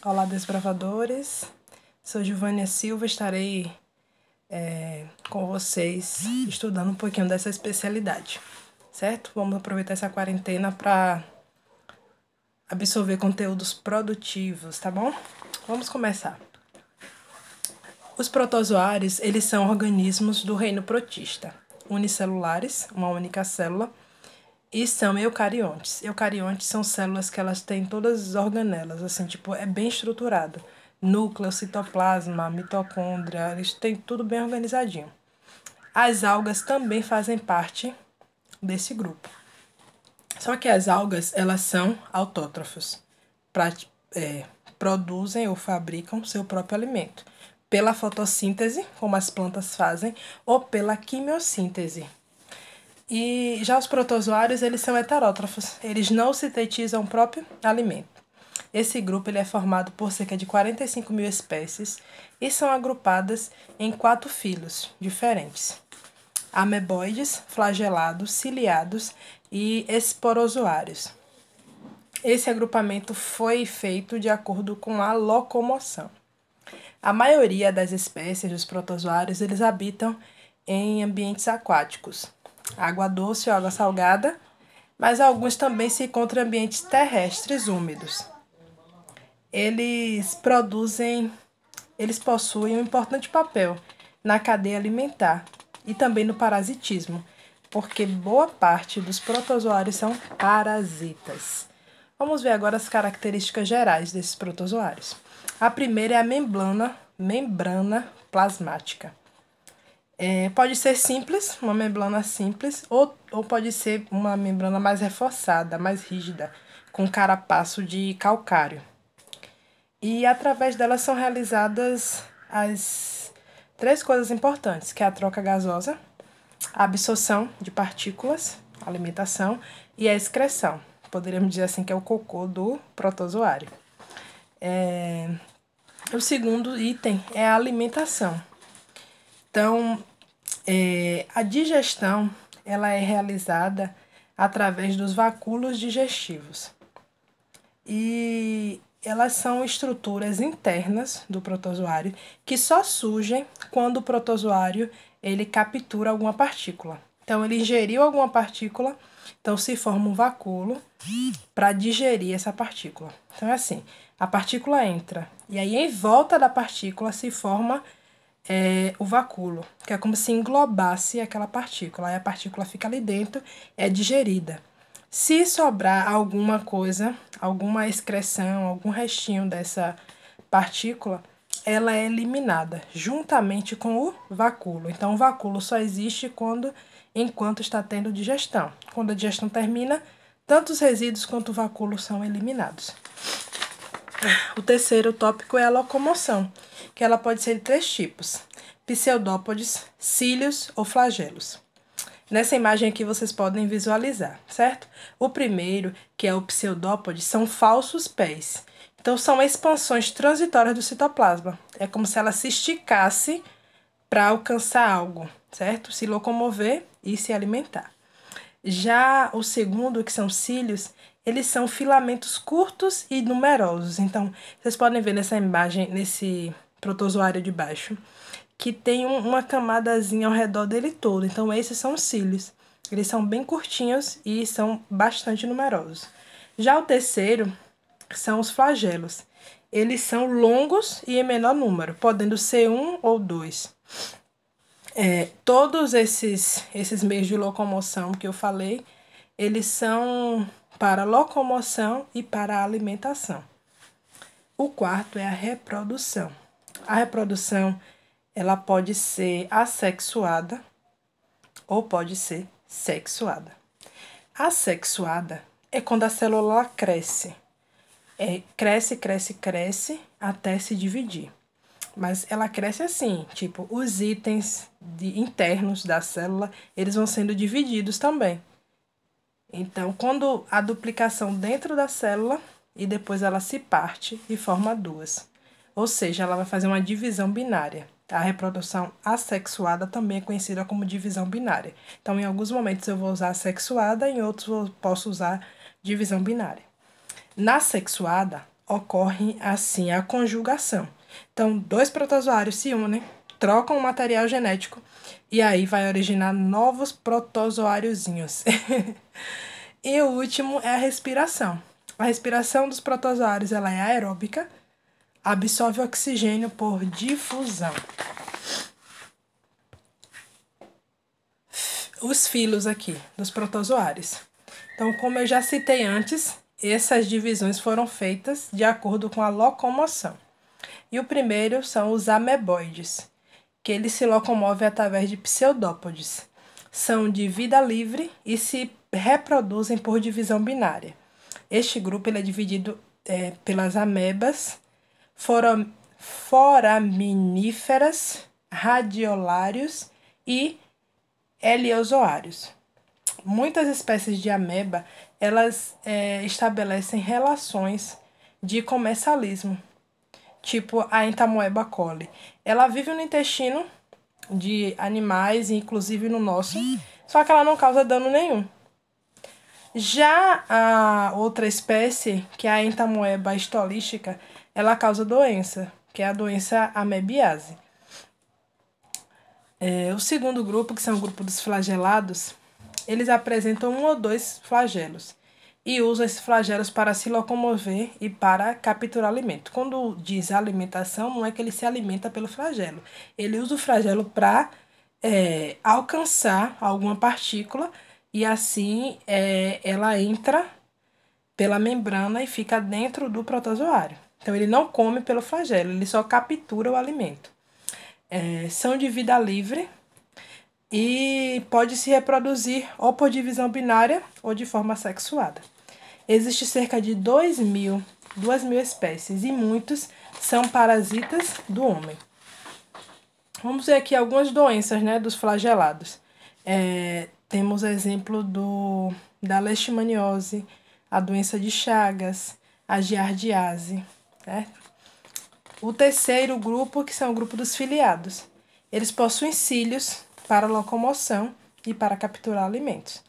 Olá, desbravadores. Sou Giovânia Silva, estarei com vocês estudando um pouquinho dessa especialidade, certo? Vamos aproveitar essa quarentena para absorver conteúdos produtivos, tá bom? Vamos começar. Os protozoários, eles são organismos do reino protista, unicelulares, uma única célula, e são eucariontes. Eucariontes são células que elas têm todas as organelas, assim, tipo, é bem estruturado. Núcleo, citoplasma, mitocôndria, eles têm tudo bem organizadinho. As algas também fazem parte desse grupo. Só que as algas, elas são autótrofos. Produzem ou fabricam seu próprio alimento. Pela fotossíntese, como as plantas fazem, ou pela quimiossíntese. E já os protozoários, eles são heterótrofos, eles não sintetizam o próprio alimento. Esse grupo ele é formado por cerca de 45 mil espécies e são agrupadas em 4 filos diferentes: ameboides, flagelados, ciliados e esporozoários. Esse agrupamento foi feito de acordo com a locomoção. A maioria das espécies dos protozoários eles habitam em ambientes aquáticos, água doce ou água salgada, mas alguns também se encontram em ambientes terrestres úmidos. Eles possuem um importante papel na cadeia alimentar e também no parasitismo, porque boa parte dos protozoários são parasitas. Vamos ver agora as características gerais desses protozoários. A primeira é a membrana plasmática. Pode ser simples, uma membrana simples, ou pode ser uma membrana mais reforçada, mais rígida, com carapaço de calcário. E através dela são realizadas as 3 coisas importantes, que é a troca gasosa, a absorção de partículas, a alimentação e a excreção. Poderíamos dizer assim que é o cocô do protozoário. O segundo item é a alimentação. Então, a digestão ela é realizada através dos vacúolos digestivos. E elas são estruturas internas do protozoário que só surgem quando o protozoário ele captura alguma partícula. Então, ele ingeriu alguma partícula, então se forma um vacúolo para digerir essa partícula. Então, é assim, a partícula entra e aí em volta da partícula se forma o vacúolo, que é como se englobasse aquela partícula. Aí a partícula fica ali dentro, é digerida. Se sobrar alguma coisa, alguma excreção, algum restinho dessa partícula, ela é eliminada juntamente com o vacúolo. Então, o vacúolo só existe enquanto está tendo digestão. Quando a digestão termina, tanto os resíduos quanto o vacúolo são eliminados. O terceiro tópico é a locomoção, que ela pode ser de 3 tipos: pseudópodes, cílios ou flagelos. Nessa imagem aqui vocês podem visualizar, certo? O primeiro, que é o pseudópode, são falsos pés. Então, são expansões transitórias do citoplasma. É como se ela se esticasse para alcançar algo, certo? Se locomover e se alimentar. Já o segundo, que são cílios, eles são filamentos curtos e numerosos. Então, vocês podem ver nessa imagem, nesse protozoário de baixo, que tem uma camadazinha ao redor dele todo. Então, esses são os cílios. Eles são bem curtinhos e são bastante numerosos. Já o terceiro são os flagelos. Eles são longos e em menor número, podendo ser 1 ou 2. Todos esses meios de locomoção que eu falei, eles são para locomoção e para alimentação. O quarto é a reprodução. A reprodução ela pode ser assexuada ou pode ser sexuada. Assexuada é quando a célula cresce. Cresce até se dividir. Mas ela cresce assim, tipo, os itens internos da célula, eles vão sendo divididos também. Então, quando a duplicação dentro da célula e depois ela se parte e forma 2. Ou seja, ela vai fazer uma divisão binária. A reprodução assexuada também é conhecida como divisão binária. Então, em alguns momentos eu vou usar assexuada, em outros eu posso usar divisão binária. Na sexuada, ocorre assim a conjugação. Então, dois protozoários se unem, trocam o material genético e aí vai originar novos protozoáriozinhos. E o último é a respiração. A respiração dos protozoários ela é aeróbica, absorve oxigênio por difusão. Os filos aqui dos protozoários. Então, como eu já citei antes, essas divisões foram feitas de acordo com a locomoção. E o primeiro são os ameboides, que eles se locomovem através de pseudópodes. São de vida livre e se reproduzem por divisão binária. Este grupo ele é dividido pelas amebas foraminíferas, radiolários e heliozoários. Muitas espécies de ameba, elas estabelecem relações de comensalismo, tipo a Entamoeba coli. Ela vive no intestino de animais, inclusive no nosso, só que ela não causa dano nenhum. Já a outra espécie, que é a Entamoeba stolística, ela causa doença, que é a doença amebiase. O segundo grupo, que são o grupo dos flagelados, eles apresentam um ou dois flagelos e usam esses flagelos para se locomover e para capturar alimento. Quando diz alimentação, não é que ele se alimenta pelo flagelo. Ele usa o flagelo para alcançar alguma partícula e assim ela entra pela membrana e fica dentro do protozoário. Então ele não come pelo flagelo, ele só captura o alimento. São de vida livre e pode se reproduzir ou por divisão binária ou de forma sexuada. Existe cerca de 2.000 espécies e muitos são parasitas do homem. Vamos ver aqui algumas doenças, né, dos flagelados. Temos exemplo da leishmaniose, a doença de Chagas, a giardiase, certo? O terceiro grupo, que são o grupo dos filiados. Eles possuem cílios para locomoção e para capturar alimentos.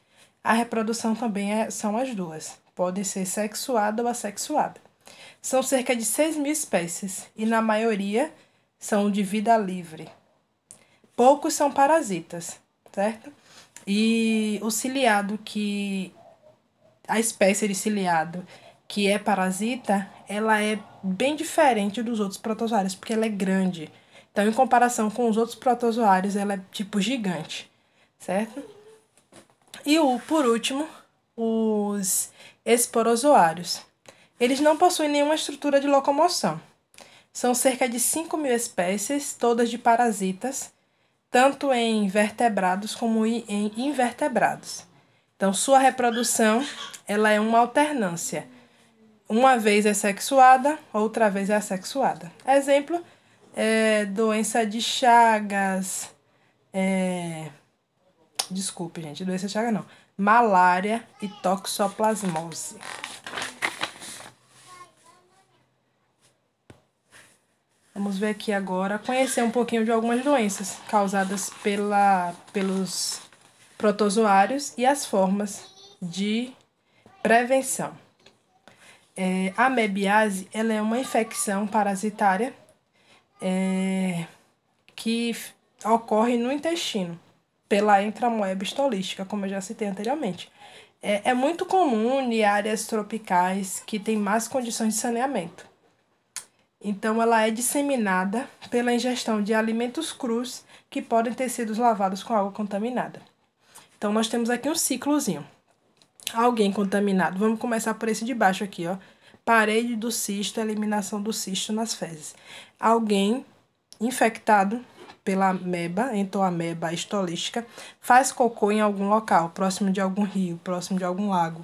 A reprodução também são as duas. Podem ser sexuada ou assexuada. São cerca de 6.000 espécies e, na maioria, são de vida livre. Poucos são parasitas, certo? E o ciliado a espécie de ciliado que é parasita, ela é bem diferente dos outros protozoários, porque ela é grande. Então, em comparação com os outros protozoários, ela é tipo gigante, certo? E por último, os esporozoários. Eles não possuem nenhuma estrutura de locomoção. São cerca de 5.000 espécies, todas de parasitas, tanto em vertebrados como em invertebrados. Então, sua reprodução ela é uma alternância. Uma vez é sexuada, outra vez é assexuada. Exemplo, doença de Chagas, desculpe, gente, doença de Chagas não. Malária e toxoplasmose. Vamos ver aqui agora, conhecer um pouquinho de algumas doenças causadas pelos protozoários e as formas de prevenção. A amebiase ela é uma infecção parasitária que ocorre no intestino pela Entamoeba stolística, como eu já citei anteriormente. É muito comum em áreas tropicais que têm más condições de saneamento. Então, ela é disseminada pela ingestão de alimentos crus que podem ter sido lavados com água contaminada. Então, nós temos aqui um ciclozinho. Alguém contaminado. Vamos começar por esse de baixo aqui, ó. Parede do cisto, eliminação do cisto nas fezes. Alguém infectado pela ameba, Entamoeba stolística, faz cocô em algum local, próximo de algum rio, próximo de algum lago.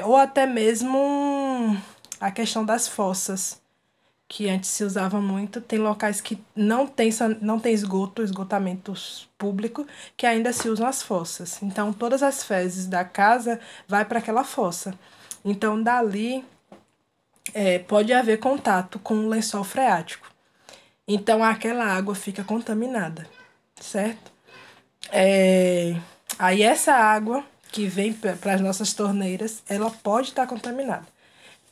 Ou até mesmo a questão das fossas, que antes se usava muito. Tem locais que não tem esgotamento público, que ainda se usam as fossas. Então, todas as fezes da casa vai para aquela fossa. Então, dali pode haver contato com o lençol freático. Então, aquela água fica contaminada, certo? Aí, essa água que vem para as nossas torneiras, ela pode estar contaminada.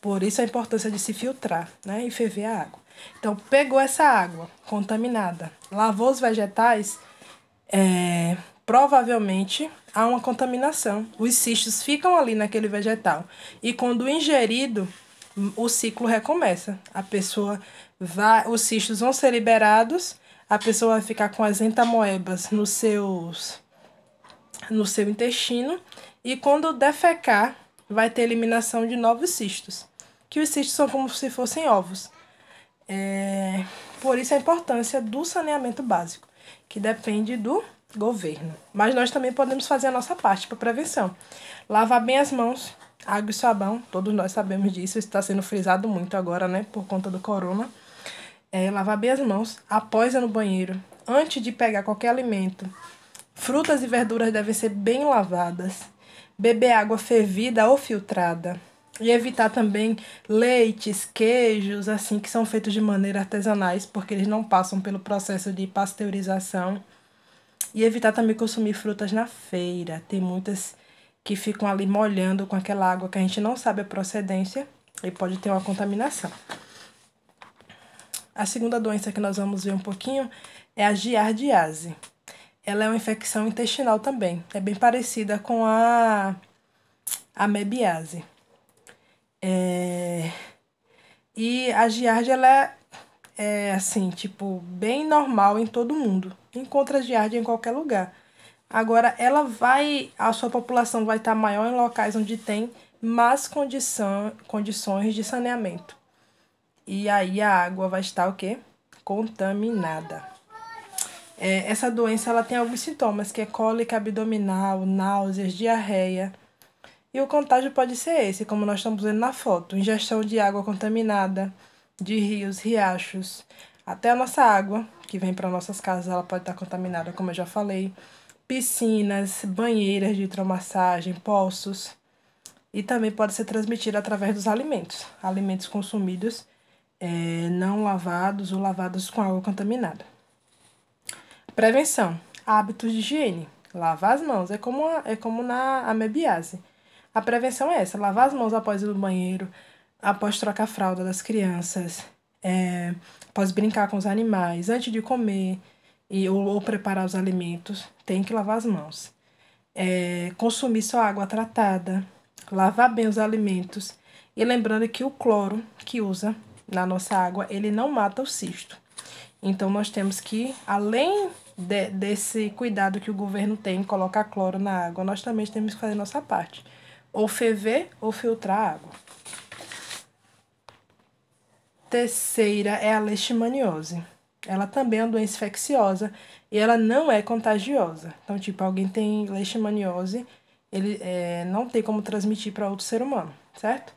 Por isso a importância de se filtrar, né, e ferver a água. Então, pegou essa água contaminada, lavou os vegetais, provavelmente há uma contaminação. Os cistos ficam ali naquele vegetal. E quando ingerido, o ciclo recomeça. A pessoa vai, os cistos vão ser liberados, a pessoa vai ficar com as entamoebas no seu intestino e quando defecar, vai ter eliminação de novos cistos. Que os cistos são como se fossem ovos. Por isso a importância do saneamento básico, que depende do governo. Mas nós também podemos fazer a nossa parte para prevenção. Lavar bem as mãos, água e sabão, todos nós sabemos disso, isso está sendo frisado muito agora, né, por conta do corona. Lavar bem as mãos após ir no banheiro, antes de pegar qualquer alimento. Frutas e verduras devem ser bem lavadas. Beber água fervida ou filtrada. E evitar também leites, queijos, assim, que são feitos de maneira artesanais, porque eles não passam pelo processo de pasteurização. E evitar também consumir frutas na feira. Tem muitas que ficam ali molhando com aquela água que a gente não sabe a procedência e pode ter uma contaminação. A segunda doença que nós vamos ver um pouquinho é a giardiase. Ela é uma infecção intestinal também. É bem parecida com a amebiase. E a giardia, ela é assim, tipo, bem normal em todo mundo. Encontra giardia em qualquer lugar. Agora, a sua população vai estar maior em locais onde tem más condições de saneamento. E aí a água vai estar o quê? Contaminada. Essa doença ela tem alguns sintomas, que é cólica abdominal, náuseas, diarreia. E o contágio pode ser esse, como nós estamos vendo na foto. Ingestão de água contaminada, de rios, riachos. Até a nossa água, que vem para nossas casas, ela pode estar contaminada, como eu já falei. Piscinas, banheiras de hidromassagem, poços. E também pode ser transmitida através dos alimentos. Alimentos consumidos não lavados ou lavados com água contaminada. Prevenção. Hábitos de higiene. Lavar as mãos. É como na amebiase. A prevenção é essa. Lavar as mãos após ir no banheiro, após trocar a fralda das crianças, após brincar com os animais, antes de comer ou preparar os alimentos, tem que lavar as mãos. Consumir só água tratada. Lavar bem os alimentos. E lembrando que o cloro que usa na nossa água, ele não mata o cisto. Então, nós temos que, além desse cuidado que o governo tem em colocar cloro na água, nós também temos que fazer nossa parte. Ou ferver ou filtrar a água. Terceira é a leishmaniose. Ela também é uma doença infecciosa e ela não é contagiosa. Então, tipo, alguém tem leishmaniose, ele não tem como transmitir para outro ser humano, certo?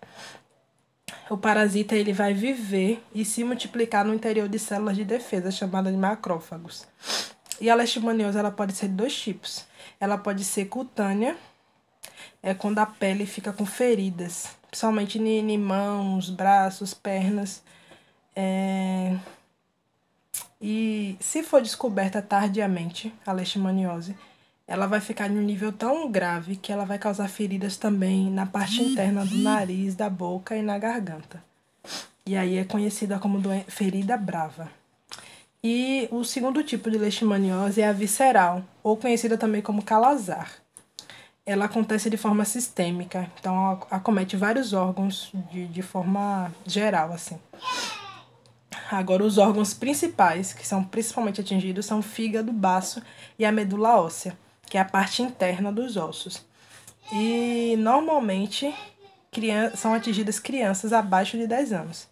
O parasita ele vai viver e se multiplicar no interior de células de defesa, chamadas de macrófagos. E a leishmaniose ela pode ser de dois tipos. Ela pode ser cutânea, quando a pele fica com feridas, principalmente em mãos, braços, pernas. E se for descoberta tardiamente, a leishmaniose, ela vai ficar em um nível tão grave que ela vai causar feridas também na parte interna do nariz, da boca e na garganta. E aí é conhecida como ferida brava. E o segundo tipo de leishmaniose é a visceral, ou conhecida também como calazar. Ela acontece de forma sistêmica, então acomete vários órgãos de forma geral, assim. Agora, os órgãos principais, que são principalmente atingidos, são o fígado, baço e a medula óssea, que é a parte interna dos ossos. E, normalmente, são atingidas crianças abaixo de 10 anos.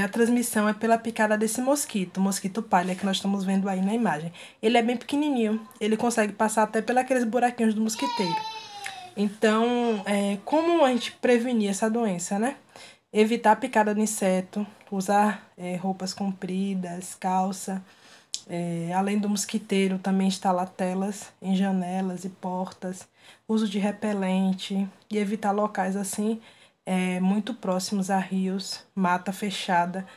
A transmissão é pela picada desse mosquito, mosquito palha, que nós estamos vendo aí na imagem. Ele é bem pequenininho, ele consegue passar até pelos buraquinhos do mosquiteiro. Então, como a gente prevenir essa doença, né? Evitar a picada de inseto, usar roupas compridas, calça. Além do mosquiteiro, também instalar telas em janelas e portas. Uso de repelente e evitar locais assim muito próximos a rios, mata fechada,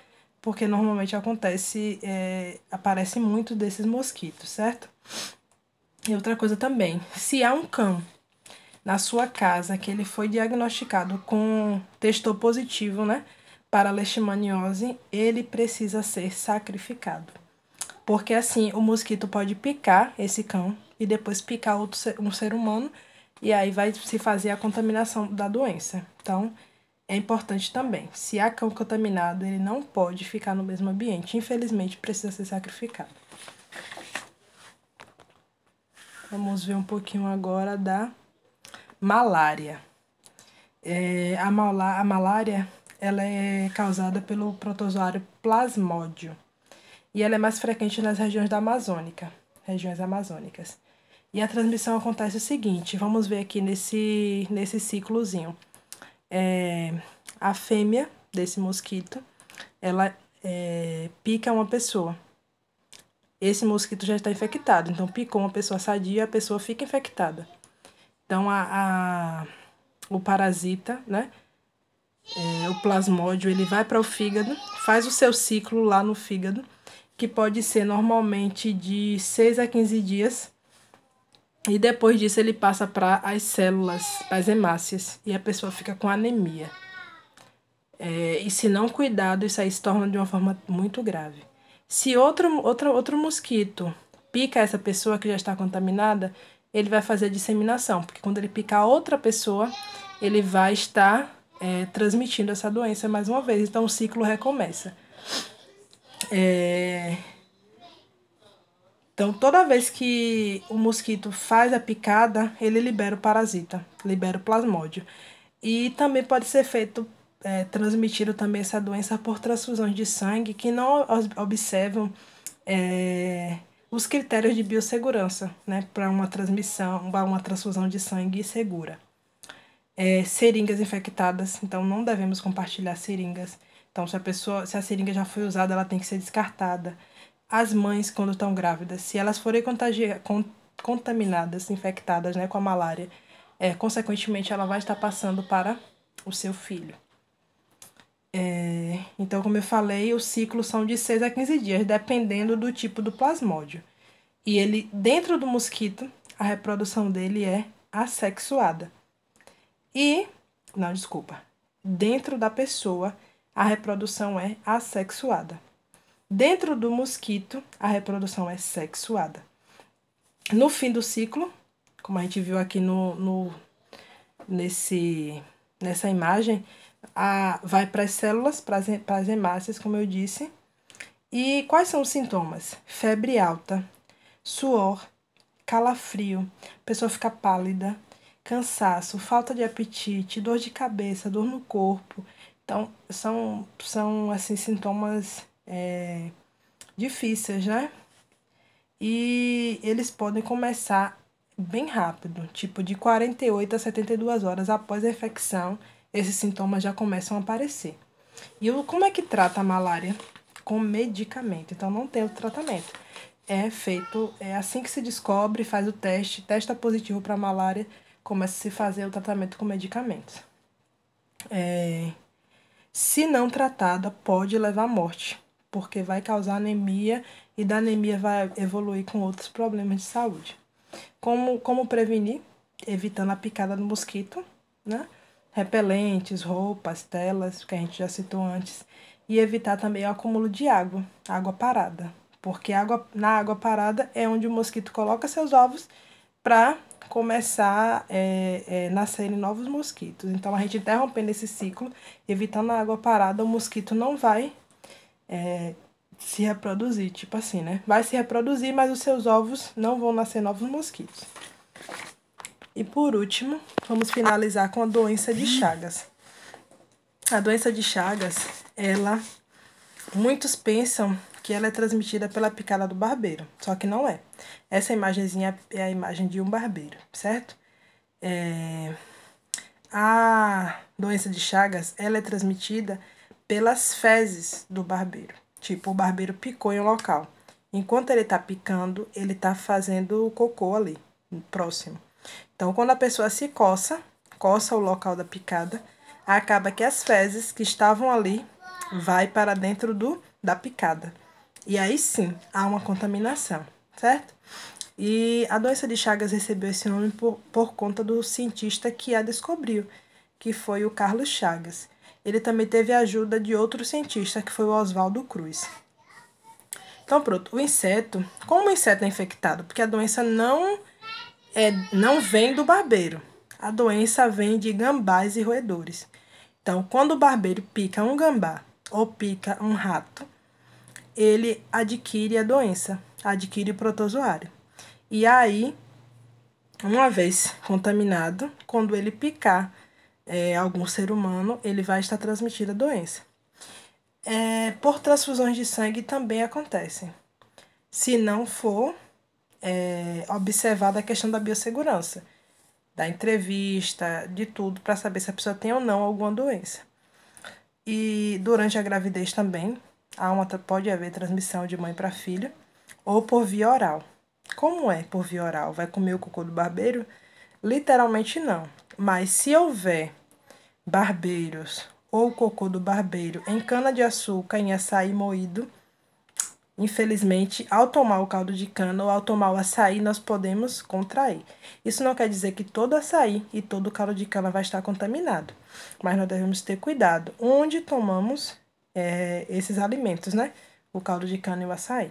porque normalmente aparece muito desses mosquitos, certo? E outra coisa também, se há um cão na sua casa que ele foi diagnosticado testou positivo, né, para leishmaniose, ele precisa ser sacrificado. Porque assim, o mosquito pode picar esse cão e depois picar um ser humano e aí vai se fazer a contaminação da doença. Então, é importante também. Se há cão contaminado, ele não pode ficar no mesmo ambiente. Infelizmente, precisa ser sacrificado. Vamos ver um pouquinho agora da malária. A malária, ela é causada pelo protozoário Plasmódio. E ela é mais frequente nas regiões regiões amazônicas. E a transmissão acontece o seguinte, vamos ver aqui nesse ciclozinho. A fêmea desse mosquito, ela pica uma pessoa. Esse mosquito já está infectado, então picou uma pessoa sadia, a pessoa fica infectada. Então, o parasita, né? O plasmódio, ele vai para o fígado, faz o seu ciclo lá no fígado, que pode ser normalmente de 6 a 15 dias. E depois disso ele passa para as células, para as hemácias, e a pessoa fica com anemia. E se não cuidado, isso aí se torna de uma forma muito grave. Se outro mosquito pica essa pessoa que já está contaminada, ele vai fazer a disseminação, porque quando ele picar outra pessoa, ele vai estar transmitindo essa doença mais uma vez, então o ciclo recomeça. Então, toda vez que o mosquito faz a picada, ele libera o parasita, libera o plasmódio. E também pode ser transmitido também essa doença por transfusões de sangue que não observam os critérios de biossegurança, né, para uma transfusão de sangue segura. Seringas infectadas, então não devemos compartilhar seringas. Então, se a seringa já foi usada, ela tem que ser descartada. As mães, quando estão grávidas, se elas forem contaminadas, infectadas, né, com a malária, consequentemente ela vai estar passando para o seu filho. Então, como eu falei, os ciclos são de 6 a 15 dias, dependendo do tipo do plasmódio. E ele, dentro do mosquito, a reprodução dele é assexuada. Dentro da pessoa, a reprodução é assexuada. Dentro do mosquito, a reprodução é sexuada. No fim do ciclo, como a gente viu aqui nessa imagem, vai para as células, para as hemácias, como eu disse. E quais são os sintomas? Febre alta, suor, calafrio, a pessoa fica pálida, cansaço, falta de apetite, dor de cabeça, dor no corpo. Então, são assim, sintomas difíceis, né? E eles podem começar bem rápido, tipo de 48 a 72 horas após a infecção, esses sintomas já começam a aparecer. E como é que trata a malária? Com medicamento, então não tem outro tratamento. É assim que se descobre, faz o teste, testa positivo para malária, começa a se fazer o tratamento com medicamentos. Se não tratada, pode levar à morte, porque vai causar anemia e da anemia vai evoluir com outros problemas de saúde. Como prevenir? Evitando a picada do mosquito, né? Repelentes, roupas, telas, que a gente já citou antes. E evitar também o acúmulo de água parada. Porque na água parada é onde o mosquito coloca seus ovos para começar nascerem novos mosquitos. Então, a gente interrompendo esse ciclo, evitando a água parada, o mosquito não vai se reproduzir, tipo assim, né? Vai se reproduzir, mas os seus ovos não vão nascer novos mosquitos. E por último, vamos finalizar com a doença de Chagas. A doença de Chagas, muitos pensam que ela é transmitida pela picada do barbeiro, só que não é. Essa imagenzinha é a imagem de um barbeiro, certo? A doença de Chagas, ela é transmitida pelas fezes do barbeiro. Tipo, o barbeiro picou em um local. Enquanto ele tá picando, ele tá fazendo o cocô ali, próximo. Então, quando a pessoa se coça o local da picada, acaba que as fezes que estavam ali vai para dentro da picada. E aí sim, há uma contaminação, certo? E a doença de Chagas recebeu esse nome por conta do cientista que a descobriu, que foi o Carlos Chagas. Ele também teve a ajuda de outro cientista, que foi o Oswaldo Cruz. Então, pronto, o inseto, como o inseto é infectado? Porque a doença não vem do barbeiro. A doença vem de gambás e roedores. Então, quando o barbeiro pica um gambá ou pica um rato, ele adquire a doença, adquire o protozoário. E aí, uma vez contaminado, quando ele picar algum ser humano, ele vai estar transmitindo a doença. Por transfusões de sangue também acontecem, se não for observada a questão da biossegurança, da entrevista, de tudo, para saber se a pessoa tem ou não alguma doença. E durante a gravidez também, pode haver transmissão de mãe para filho, ou por via oral. Como é por via oral? Vai comer o cocô do barbeiro? Literalmente não. Mas se houver barbeiros ou cocô do barbeiro em cana-de-açúcar, em açaí moído, infelizmente, ao tomar o caldo de cana ou ao tomar o açaí, nós podemos contrair. Isso não quer dizer que todo açaí e todo caldo de cana vai estar contaminado, mas nós devemos ter cuidado onde tomamos esses alimentos, né? O caldo de cana e o açaí.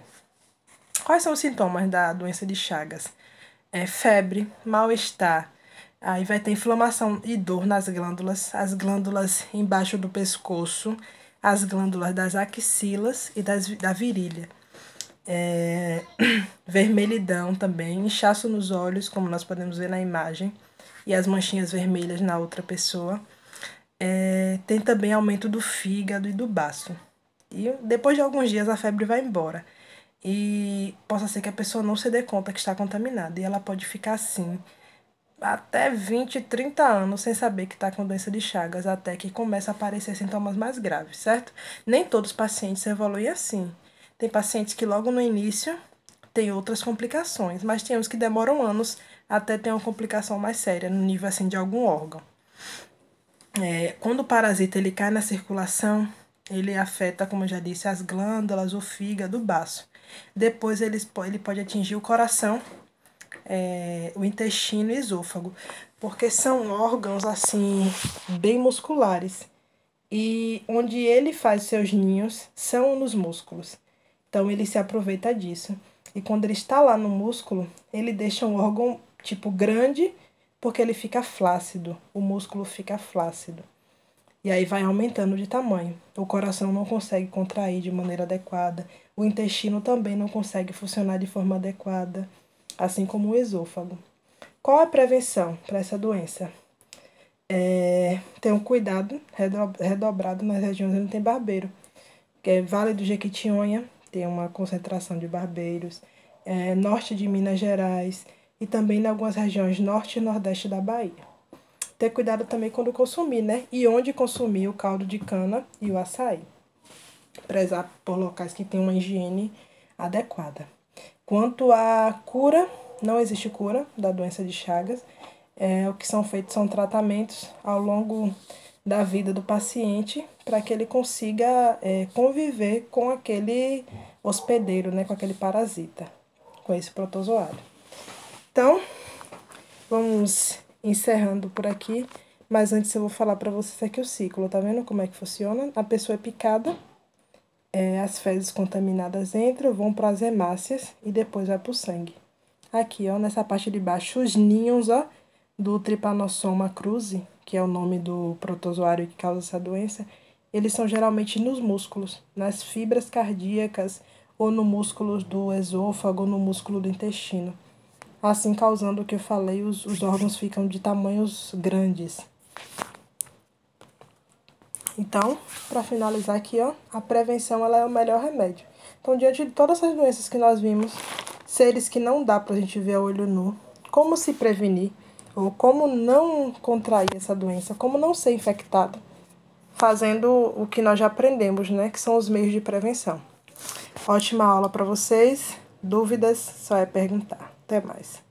Quais são os sintomas da doença de Chagas? Febre, mal-estar, aí vai ter inflamação e dor nas glândulas, as glândulas embaixo do pescoço, as glândulas das axilas e da virilha. Vermelhidão também, inchaço nos olhos, como nós podemos ver na imagem, e as manchinhas vermelhas na outra pessoa. Tem também aumento do fígado e do baço. E depois de alguns dias a febre vai embora. E possa ser que a pessoa não se dê conta que está contaminada. E ela pode ficar assim até 20, 30 anos sem saber que está com doença de Chagas, até que começa a aparecer sintomas mais graves, certo? Nem todos os pacientes evoluem assim. Tem pacientes que logo no início têm outras complicações, mas tem uns que demoram anos até ter uma complicação mais séria, no nível assim de algum órgão. Quando o parasita ele cai na circulação, ele afeta, como eu já disse, as glândulas, o fígado, o baço. Depois ele pode atingir o coração, o intestino e o esôfago, porque são órgãos assim bem musculares. E onde ele faz seus ninhos são nos músculos. Então ele se aproveita disso. E quando ele está lá no músculo, ele deixa um órgão tipo grande, porque ele fica flácido, o músculo fica flácido. E aí vai aumentando de tamanho. O coração não consegue contrair de maneira adequada. O intestino também não consegue funcionar de forma adequada, assim como o esôfago. Qual a prevenção para essa doença? Ter um cuidado redobrado nas regiões onde tem barbeiro. Vale do Jequitinhonha tem uma concentração de barbeiros. Norte de Minas Gerais e também em algumas regiões norte e nordeste da Bahia. Ter cuidado também quando consumir, né? E onde consumir o caldo de cana e o açaí. Prezar por locais que tenham uma higiene adequada. Quanto à cura, não existe cura da doença de Chagas. O que são feitos são tratamentos ao longo da vida do paciente para que ele consiga conviver com aquele hospedeiro, né? Com aquele parasita, com esse protozoário. Então, vamos encerrando por aqui, mas antes eu vou falar para vocês aqui o ciclo, tá vendo como é que funciona? A pessoa é picada, as fezes contaminadas entram, vão para as hemácias e depois vai para o sangue. Aqui, ó, nessa parte de baixo, os ninhos, ó, do Trypanosoma cruzi, que é o nome do protozoário que causa essa doença, eles são geralmente nos músculos, nas fibras cardíacas, ou no músculo do esôfago, ou no músculo do intestino. Assim, causando o que eu falei, os órgãos ficam de tamanhos grandes. Então, para finalizar aqui, ó, a prevenção ela é o melhor remédio. Então, diante de todas essas doenças que nós vimos, seres que não dá pra gente ver a olho nu, como se prevenir, ou como não contrair essa doença, como não ser infectado, fazendo o que nós já aprendemos, né, que são os meios de prevenção. Ótima aula para vocês. Dúvidas, só é perguntar. Até mais.